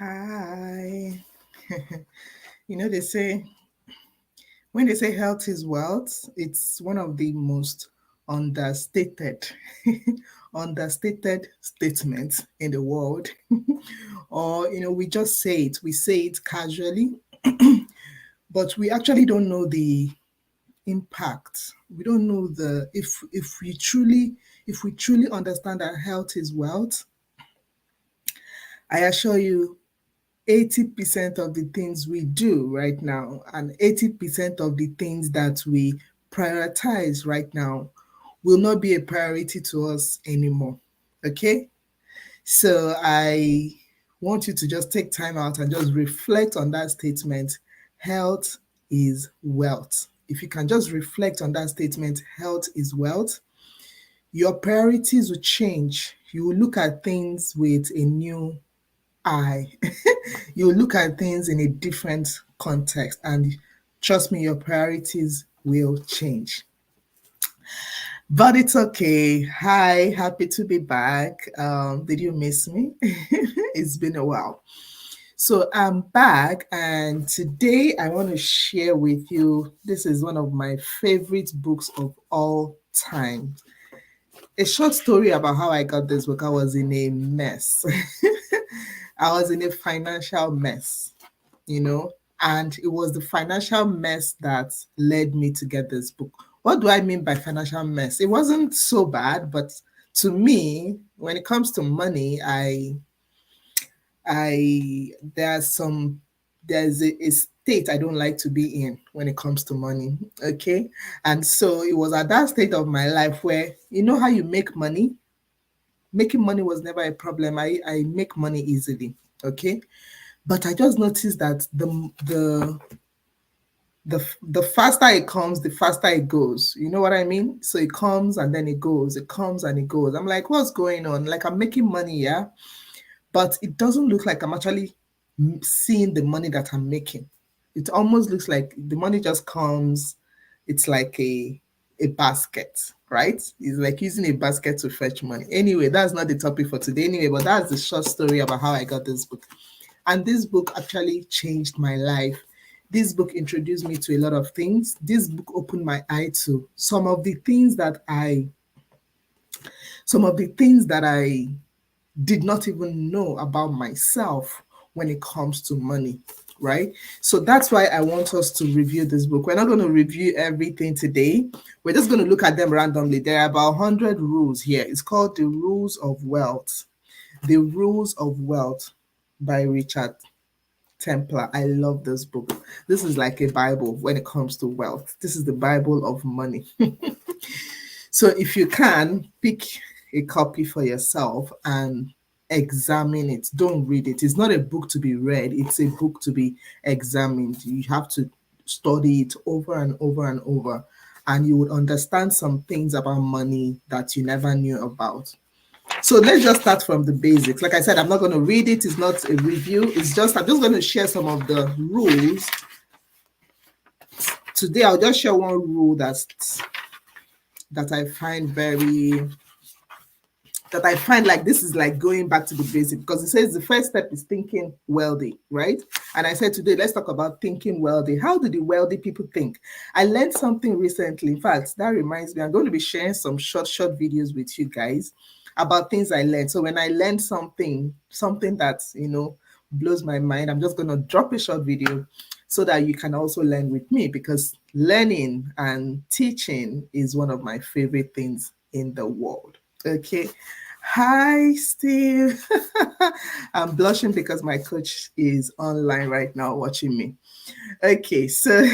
Hi. They say when they say health is wealth, it's one of the most understated, understated statements in the world. Or, we just say it, we say it casually, but we actually don't know the impact. We don't know the if we truly understand that health is wealth. I assure you 80% of the things we do right now and 80% of the things that we prioritize right now will not be a priority to us anymore. Okay? So I want you to just take time out and just reflect on that statement. Health is wealth. If you can just reflect on that statement, health is wealth, your priorities will change. You will look at things with a new eye. You look at things in a different context, and trust me, your priorities will change. But it's okay. Hi, happy to be back. Did you miss me? It's been a while. So I'm back, and today I want to share with you. This is one of my favorite books of all time. A short story about how I got this book. I was in a mess. I was in a financial mess, you know, and it was the financial mess that led me to get this book. What do I mean by financial mess? It wasn't so bad, but to me, when it comes to money, I there's a state I don't like to be in when it comes to money. Okay. And so it was at that state of my life where you know how you make money? Making money was never a problem. I make money easily. Okay. But I just noticed that the faster it comes, the faster it goes. You know what I mean? So it comes and then it goes. It comes and it goes. I'm like, what's going on? Like I'm making money, yeah, but it doesn't look like I'm actually seeing the money that I'm making. It almost looks like the money just comes. It's like a basket, right? It's like using a basket to fetch money. Anyway, that's not the topic for today. Anyway, but that's the short story about how I got this book. And this book actually changed my life. This book introduced me to a lot of things. This book opened my eye to some of the things that I did not even know about myself when it comes to money, right? So that's why I want us to review this book. We're not going to review everything today. We're just going to look at them randomly. There are about 100 rules here. It's called The Rules of Wealth. The Rules of Wealth by Richard Templar. I love this book. This is like a Bible when it comes to wealth. This is the Bible of money. So if you can, pick a copy for yourself and examine it. Don't read it. It's not a book to be read, it's a book to be examined. You have to study it over and over and over, and you would understand some things about money that you never knew about. So let's just start from the basics. Like I said, I'm not going to read it. It's not a review. I'm just going to share some of the rules. Today, I'll just share one rule that I find very that I find like this is like going back to the basic, because it says the first step is thinking wealthy, right? And I said today, let's talk about thinking wealthy. How do the wealthy people think? I learned something recently. In fact, that reminds me, I'm going to be sharing some short videos with you guys about things I learned. So when I learned something that, blows my mind, I'm just going to drop a short video so that you can also learn with me, because learning and teaching is one of my favorite things in the world. Okay. Hi, Steve. I'm blushing because my coach is online right now watching me. Okay, so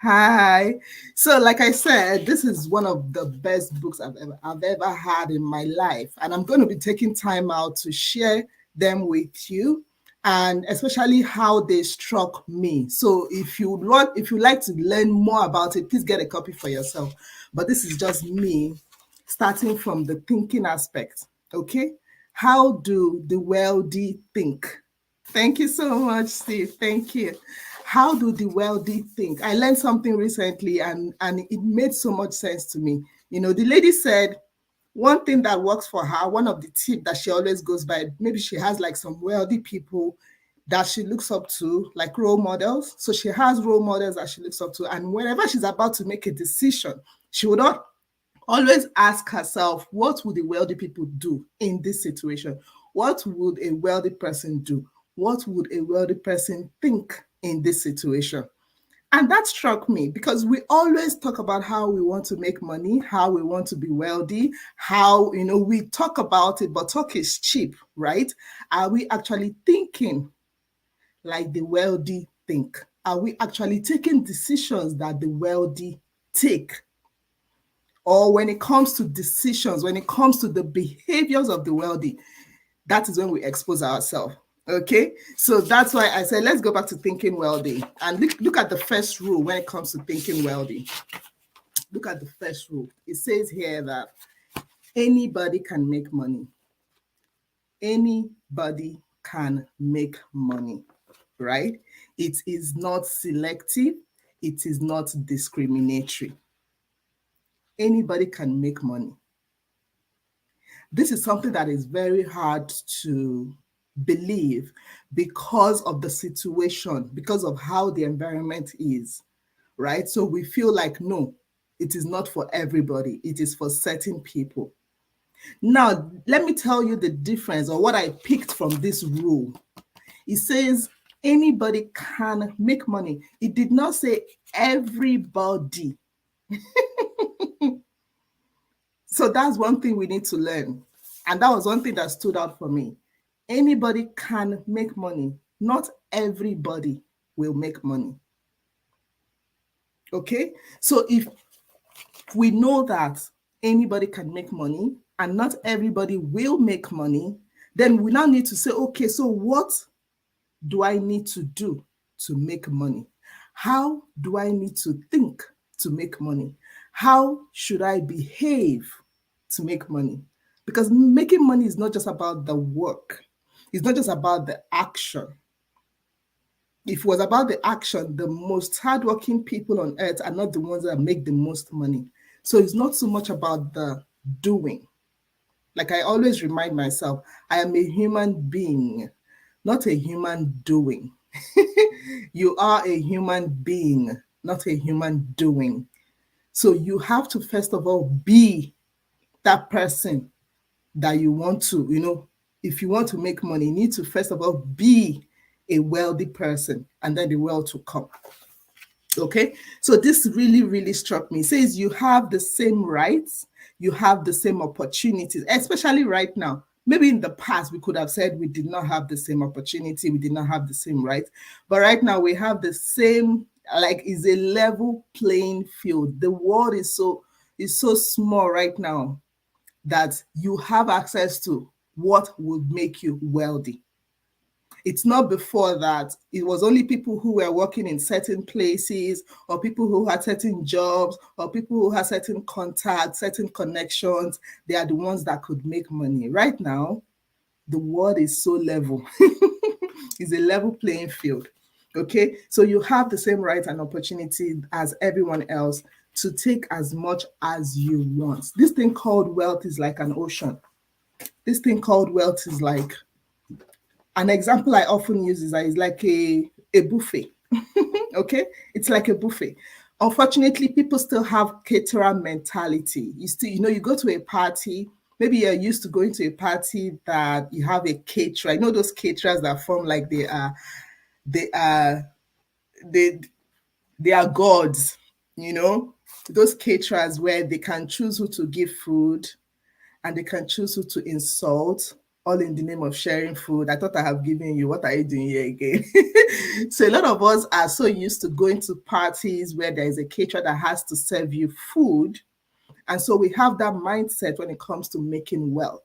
hi. So, like I said, this is one of the best books I've ever had in my life, and I'm going to be taking time out to share them with you, and especially how they struck me. So, if you like to learn more about it, please get a copy for yourself. But this is just me starting from the thinking aspect. Okay, how do the wealthy think? Thank you so much, Steve. Thank you. How do the wealthy think? I learned something recently, and it made so much sense to me. The lady said One thing that works for her, one of the tips that she always goes by, maybe she has like some wealthy people that she looks up to, like role models. So she has role models that she looks up to. And whenever she's about to make a decision, she would not always ask herself, what would the wealthy people do in this situation? What would a wealthy person do? What would a wealthy person think in this situation? And that struck me because we always talk about how we want to make money, how we want to be wealthy, how, we talk about it, but talk is cheap, right? Are we actually thinking like the wealthy think? Are we actually taking decisions that the wealthy take? Or when it comes to decisions, when it comes to the behaviors of the wealthy, that is when we expose ourselves. Okay, so that's why I said let's go back to thinking wealthy and look at the first rule when it comes to thinking wealthy. Look at the first rule. It says here that anybody can make money. Anybody can make money, right? It is not selective. It is not discriminatory. Anybody can make money. This is something that is very hard to believe because of the situation, because of how the environment is, right? So we feel like, no, it is not for everybody. It is for certain people. Now, let me tell you the difference or what I picked from this rule. It says anybody can make money. It did not say everybody. So that's one thing we need to learn. And that was one thing that stood out for me. Anybody can make money. Not everybody will make money. Okay? So if we know that anybody can make money and not everybody will make money, then we now need to say, okay, so what do I need to do to make money? How do I need to think to make money? How should I behave to make money? Because making money is not just about the work. It's not just about the action. If it was about the action, the most hardworking people on earth are not the ones that make the most money. So it's not so much about the doing. Like I always remind myself, I am a human being, not a human doing. You are a human being, not a human doing. So you have to, first of all, be that person that you want to, if you want to make money, you need to, first of all, be a wealthy person, and then the wealth will come. Okay, so this really, really struck me. It says you have the same rights, you have the same opportunities, especially right now. Maybe in the past, we could have said we did not have the same opportunity, we did not have the same rights. But right now, we have the same, like, it's a level playing field. The world is so small right now that you have access to what would make you wealthy. It's not before that. It was only people who were working in certain places, or people who had certain jobs, or people who had certain contacts, certain connections. They are the ones that could make money. Right now, the world is so level. It's a level playing field. Okay, so you have the same rights and opportunity as everyone else to take as much as you want. This thing called wealth is like an ocean. This thing called wealth is like, an example I often use is that it's like a buffet. Okay, it's like a buffet. Unfortunately, people still have caterer mentality. You still, you go to a party. Maybe you're used to going to a party that you have a caterer. You know those caterers that form like they are they they are gods. Those caterers where they can choose who to give food, and they can choose who to insult, all in the name of sharing food. I thought I have given you. What are you doing here again? So a lot of us are so used to going to parties where there is a caterer that has to serve you food. And so we have that mindset when it comes to making wealth.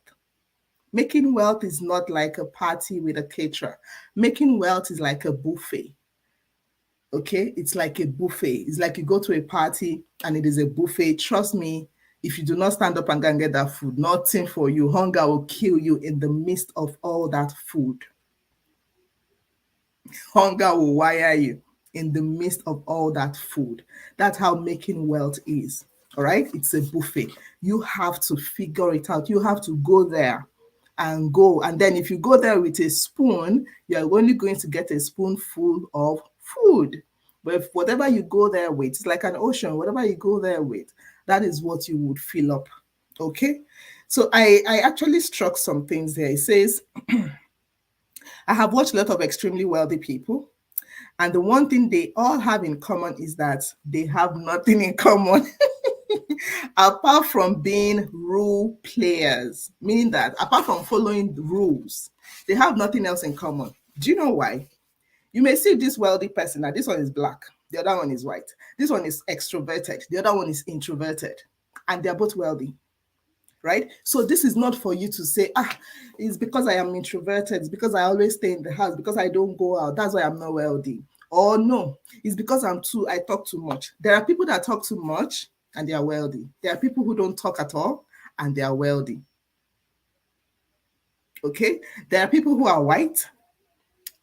Making wealth is not like a party with a caterer. Making wealth is like a buffet. Okay, it's like a buffet. It's like you go to a party and it is a buffet. Trust me, if you do not stand up and go and get that food, nothing for you. Hunger will kill you in the midst of all that food. Hunger will wire you in the midst of all that food. That's how making wealth is. All right, it's a buffet. You have to figure it out. You have to go there and go. And then if you go there with a spoon, you're only going to get a spoonful of food. But if whatever you go there with, it's like an ocean, whatever you go there with, that is what you would fill up. Okay. So I actually struck some things there. It says, I have watched a lot of extremely wealthy people. And the one thing they all have in common is that they have nothing in common apart from being rule players, meaning that apart from following the rules, they have nothing else in common. Do you know why? You may see this wealthy person, now this one is black, the other one is white, this one is extroverted, the other one is introverted, and they're both wealthy, right? So this is not for you to say, it's because I am introverted, it's because I always stay in the house, because I don't go out, that's why I'm not wealthy. Or no, it's because I talk too much. There are people that talk too much and they are wealthy. There are people who don't talk at all and they are wealthy. Okay? There are people who are white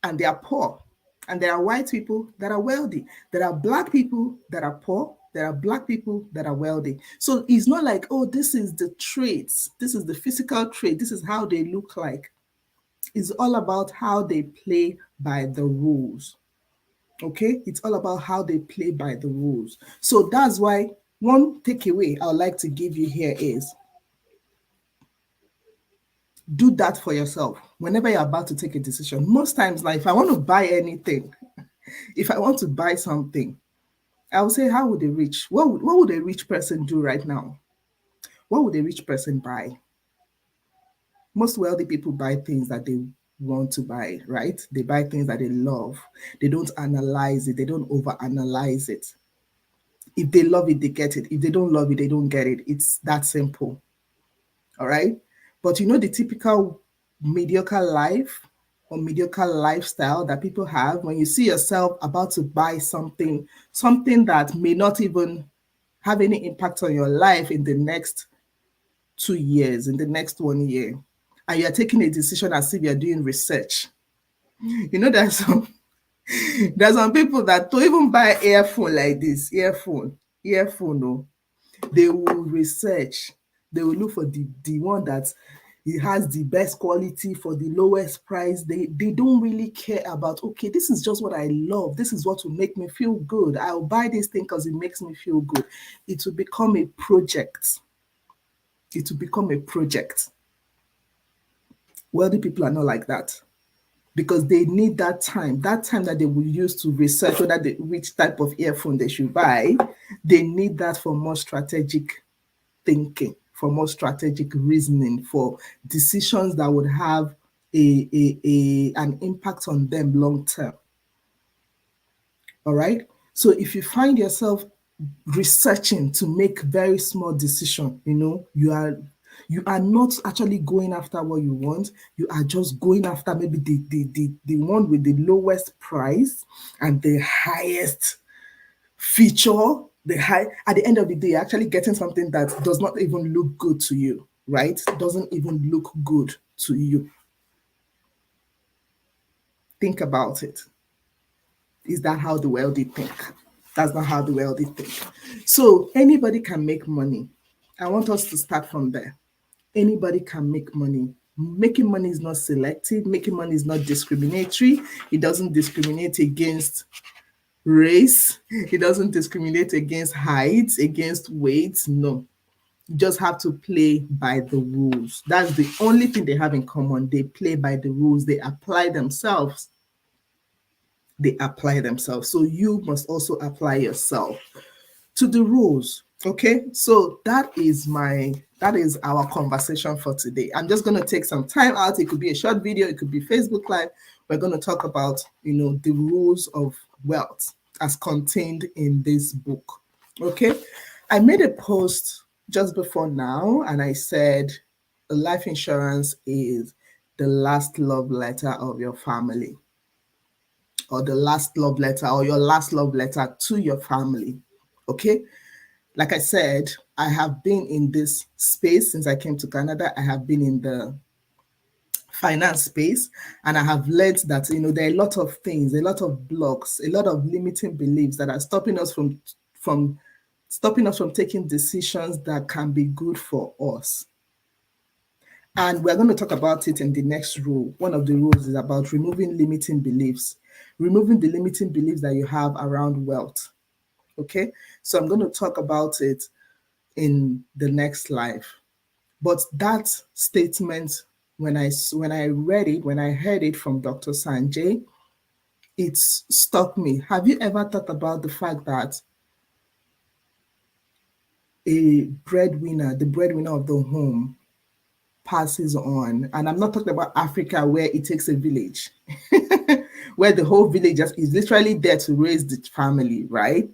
and they are poor. And there are white people that are wealthy. There are black people that are poor. There are black people that are wealthy. So it's not like, oh, this is the traits. This is the physical trait. This is how they look like. It's all about how they play by the rules. Okay? It's all about how they play by the rules. So that's why one takeaway I would like to give you here is do that for yourself whenever you're about to take a decision. Most times, like if I want to buy anything, if I want to buy something, I would say, how would what would a rich person do right now? What would a rich person buy? Most wealthy people buy things that they want to buy, right? They buy things that they love. They don't analyze it. They don't overanalyze it. If they love it, they get it. If they don't love it, they don't get it. It's that simple. All right. But you know, the typical mediocre life or mediocre lifestyle that people have, when you see yourself about to buy something that may not even have any impact on your life in the next 2 years, in the next 1 year, and you're taking a decision as if you're doing research. You know, there's some people that to even buy earphone like this, earphone, no, they will research. They will look for the one that it has the best quality for the lowest price. They don't really care about, okay, this is just what I love. This is what will make me feel good. I'll buy this thing because it makes me feel good. It will become a project. It will become a project. Wealthy people are not like that because they need that time that they will use to research which type of earphone they should buy. They need that for more strategic thinking, for more strategic reasoning, for decisions that would have an impact on them long term. All right. So if you find yourself researching to make very small decision, you are not actually going after what you want. You are just going after maybe the one with the lowest price and the highest feature, at the end of the day, you're actually getting something that does not even look good to you, right? Doesn't even look good to you. Think about it. Is that how the wealthy think? That's not how the wealthy think. So anybody can make money. I want us to start from there. Anybody can make money. Making money is not selective. Making money is not discriminatory. It doesn't discriminate against race. It doesn't discriminate against height, against weight. No. You just have to play by the rules. That's the only thing they have in common. They play by the rules. They apply themselves. So you must also apply yourself to the rules. Okay, so that is our conversation for today. I'm just going to take some time out. It could be a short video, it could be Facebook Live. We're going to talk about the rules of wealth as contained in this book. Okay, I made a post just before now and I said life insurance is the last love letter of your family, or the last love letter, or your last love letter to your family. Okay, like I said, I have been in this space since I came to Canada. I have been in the finance space, and I have learned that there are a lot of things, a lot of blocks, a lot of limiting beliefs that are stopping us from stopping us from taking decisions that can be good for us. And we're going to talk about it in the next rule. One of the rules is about removing limiting beliefs, removing the limiting beliefs that you have around wealth. Okay, so I'm going to talk about it in the next live. But that statement, when I read it, when I heard it from Dr. Sanjay, it struck me. Have you ever thought about the fact that a breadwinner, the breadwinner of the home, passes on? And I'm not talking about Africa where it takes a village, where the whole village is literally there to raise the family, right?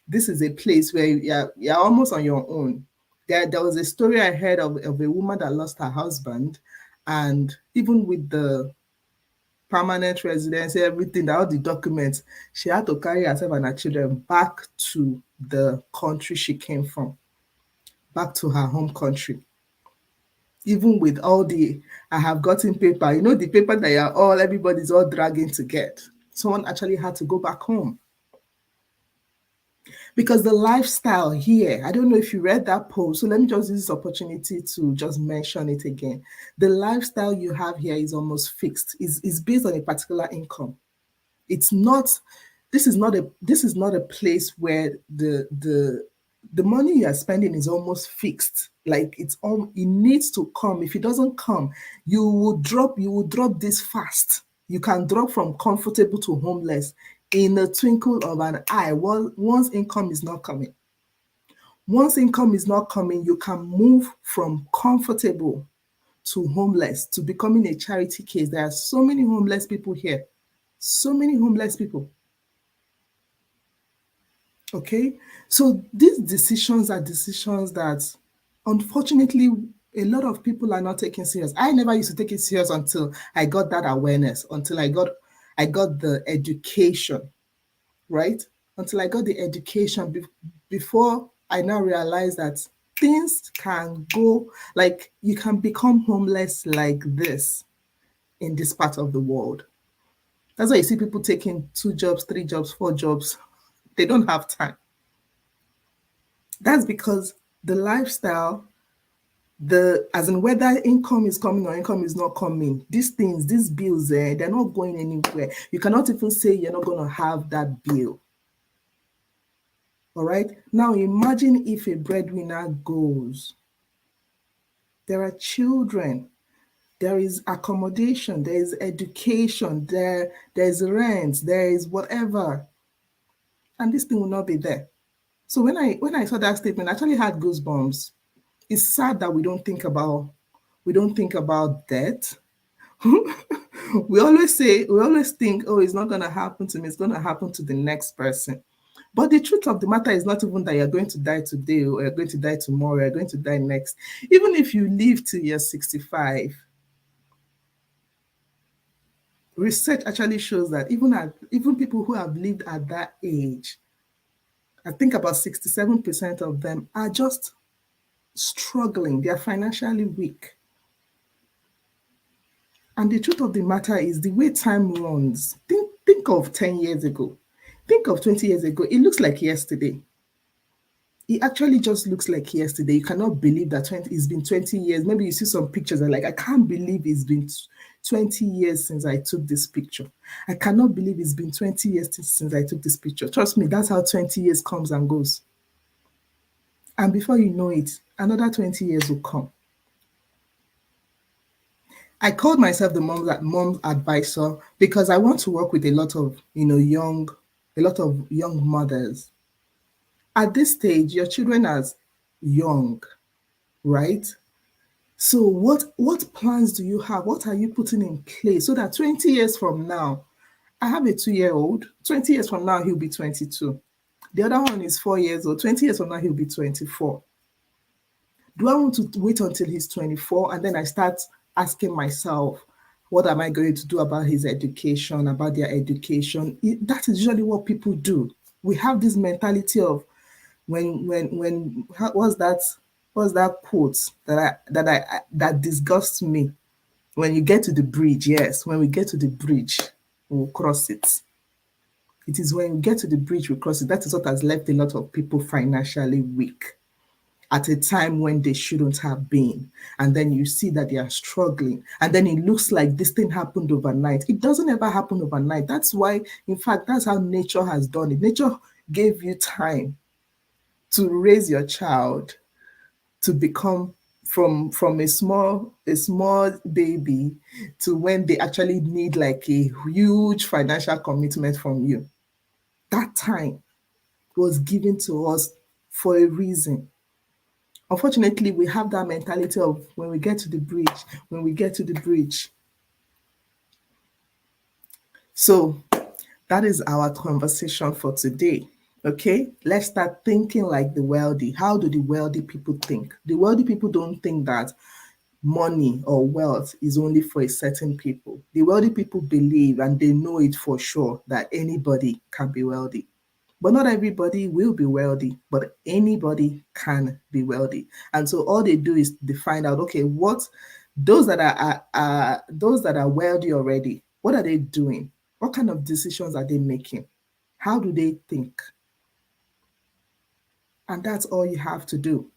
This is a place where you're almost on your own. There was a story I heard of a woman that lost her husband, and even with the permanent residency, everything, all the documents, she had to carry herself and her children back to the country she came from, back to her home country. Even with all the, I have gotten paper, the paper that everybody's all dragging to get. Someone actually had to go back home. Because the lifestyle here, I don't know if you read that post, so let me just use this opportunity to just mention it again. The lifestyle you have here is almost fixed. Is based on a particular income. It's not. This is not a place where the money you are spending is almost fixed. Like it needs to come. If it doesn't come, you will drop this fast. You can drop from comfortable to homeless in a twinkle of an eye. Once income is not coming. Once income is not coming, you can move from comfortable to homeless to becoming a charity case. There are so many homeless people here. So many homeless people. Okay, so these decisions are decisions that unfortunately a lot of people are not taking serious. I never used to take it serious until I got that awareness, until I got the education, right? Until I got the education before I now realized that things can go, like you can become homeless like this in this part of the world. That's why you see people taking 2 jobs, 3 jobs, 4 jobs. They don't have time. That's because the lifestyle, as in whether income is coming or income is not coming, these things, these bills, they're not going anywhere. You cannot even say you're not going to have that bill. All right. Now imagine if a breadwinner goes. There are children. There is accommodation. There is education. There's rent. There is whatever. And this thing will not be there. So when I saw that statement, I actually had goosebumps. It's sad that we don't think about death. we always think, oh, it's not going to happen to me, it's going to happen to the next person. But the truth of the matter is not even that you're going to die today or you're going to die tomorrow, you're going to die next. Even if you live till you're 65, research actually shows that even people who have lived at that age, I think about 67% of them are just struggling. They are financially weak. And the truth of the matter is the way time runs, think of 10 years ago. Think of 20 years ago. It looks like yesterday. It actually just looks like yesterday. You cannot believe that it's been 20 years. Maybe you see some pictures and like, I can't believe it's been 20 years since I took this picture. I cannot believe it's been 20 years since I took this picture. Trust me, that's how 20 years comes and goes. And before you know it, another 20 years will come. I called myself the mom advisor because I want to work with a lot of young mothers. At this stage, your children are young, right? So what plans do you have? What are you putting in place so that 20 years from now, I have a 2-year-old, 20 years from now, he'll be 22. The other one is 4 years old, 20 years from now, he'll be 24. Do I want to wait until he's 24 and then I start asking myself, what am I going to do about his education, about their education? That is usually what people do. We have this mentality of what's that quote that disgusts me? When you get to the bridge, yes, when we get to the bridge, we'll cross it. It is when we get to the bridge we cross it. That is what has left a lot of people financially weak at a time when they shouldn't have been. And then you see that they are struggling. And then it looks like this thing happened overnight. It doesn't ever happen overnight. That's why, in fact, that's how nature has done it. Nature gave you time to raise your child to become from a small baby to when they actually need like a huge financial commitment from you. That time was given to us for a reason. Unfortunately, we have that mentality of when we get to the bridge, when we get to the bridge. So that is our conversation for today. Okay, let's start thinking like the wealthy. How do the wealthy people think? The wealthy people don't think that money or wealth is only for a certain people. The wealthy people believe and they know it for sure that anybody can be wealthy. But not everybody will be wealthy, but anybody can be wealthy. And so all they do is they find out, okay, what those that are wealthy already, what are they doing? What kind of decisions are they making? How do they think? And that's all you have to do.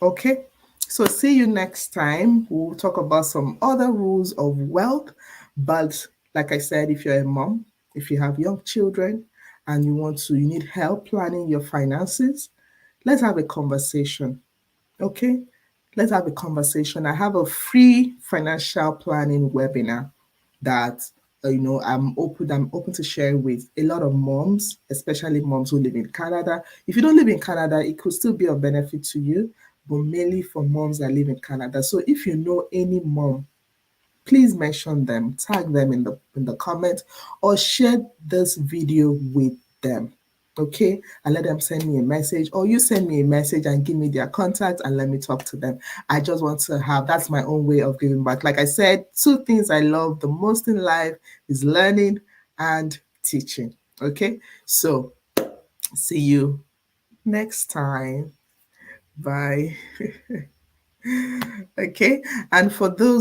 Okay. So see you next time. We'll talk about some other rules of wealth. But like I said, if you're a mom, if you have young children and you need help planning your finances, let's have a conversation. Okay? Let's have a conversation. I have a free financial planning webinar that I'm open to share with a lot of moms, especially moms who live in Canada. If you don't live in Canada, it could still be of benefit to you, but mainly for moms that live in Canada. So if you know any mom, please mention them, tag them in the comments, or share this video with them. Okay, and let them send me a message, or you send me a message and give me their contact and let me talk to them. I just want to have that's my own way of giving back. Like I said, two things I love the most in life is learning and teaching. Okay, so see you next time. Bye. Okay, and for those